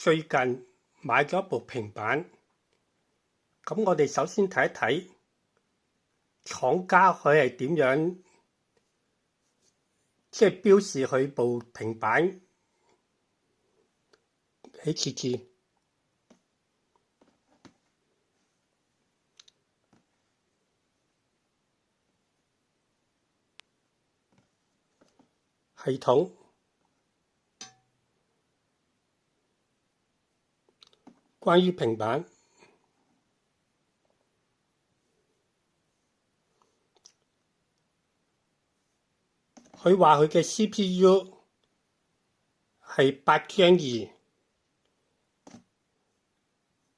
最近買咗部平板，咁我哋首先睇一睇廠家佢係點樣，即係標示佢部平板喺設置系統。關於平板，佢話佢嘅 CPU 係8Gen2，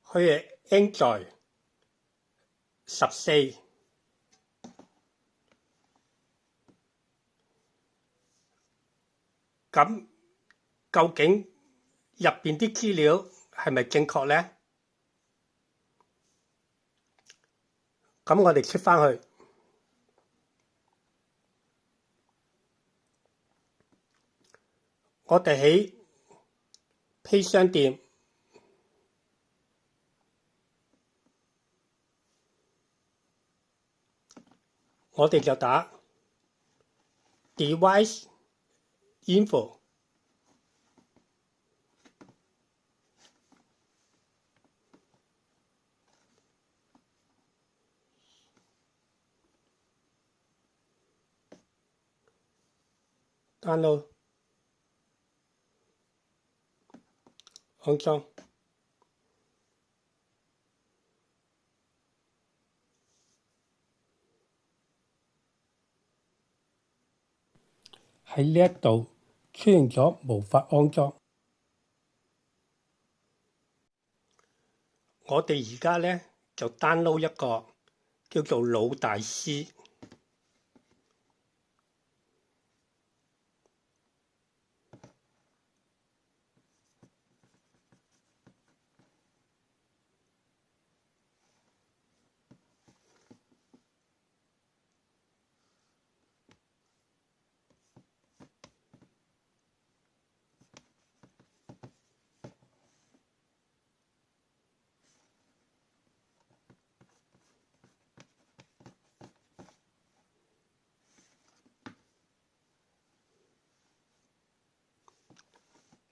佢係 Android 14。咁究竟入邊啲資料係咪正確呢？咁我哋出返去，我哋喺 P 商店，我哋就打 Device Info。download 安裝，喺呢一度出現咗無法安裝。我哋而家咧就 download 一個叫做老大師。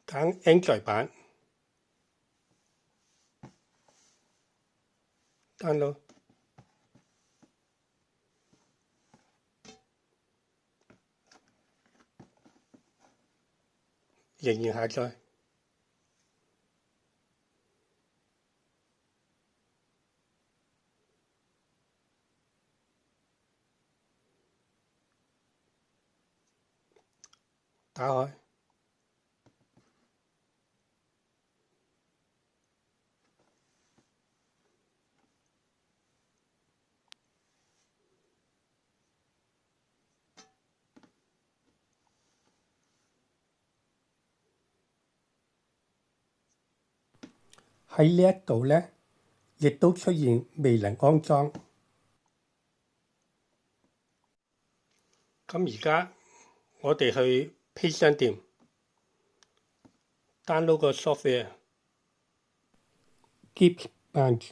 揀 Android 版 download， 仍然下載，打開。喺呢一度咧，亦都出現未能安裝。咁而家我哋去 P 商店 download 個 software，Geekbench。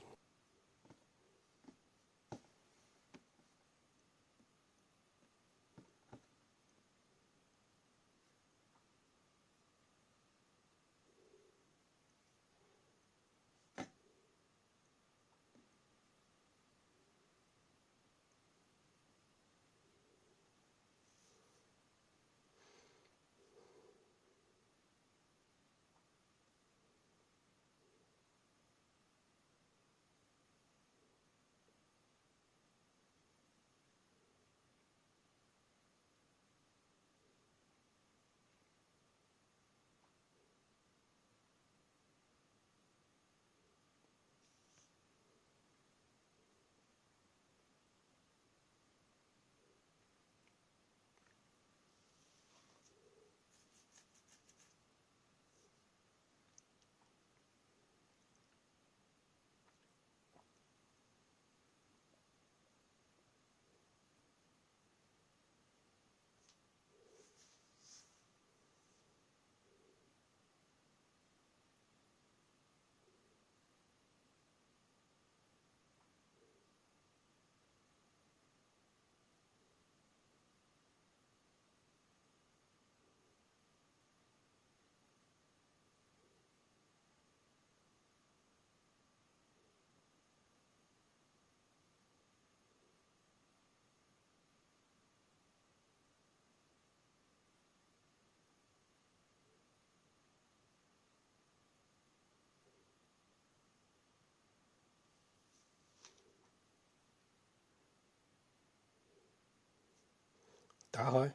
打開，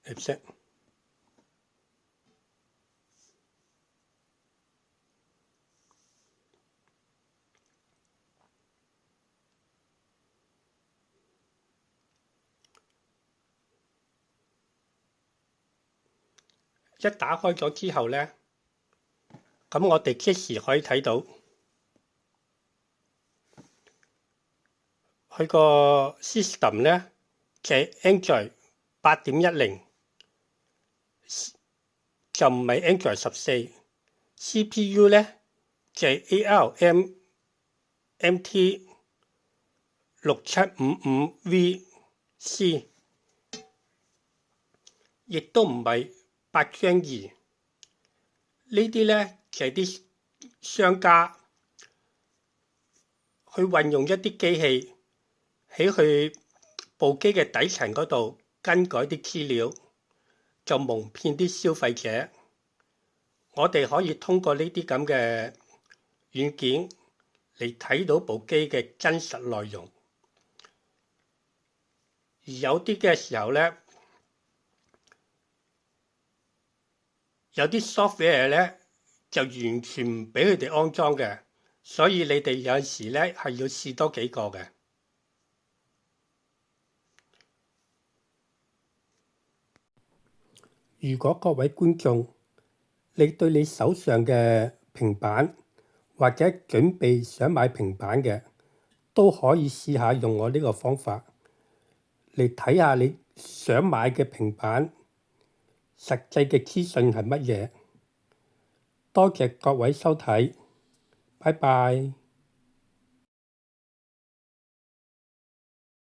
入息。一打開咗之後呢，咁我哋即時可以睇到佢個 system 呢，就係 Android 8.10，就唔係 Android 14。CPU 呢，就係 ARM MT 6755VC，亦都唔係8張2。呢啲呢，就係啲商家去運用一啲機器喺佢部機嘅底層嗰度更改啲資料，就蒙騙啲消費者。我哋可以通過呢啲咁嘅軟件嚟睇到部機嘅真實內容，而有啲嘅時候呢，有啲 software 呢就完全唔俾佢哋安裝嘅，所以你哋有陣時呢係要試多幾個嘅。如果各位觀眾，你對你手上嘅平板或者準備想買平板嘅，都可以試下用我呢個方法嚟睇下你想買嘅平板實際嘅資訊係乜嘢。多謝各位收睇，拜拜。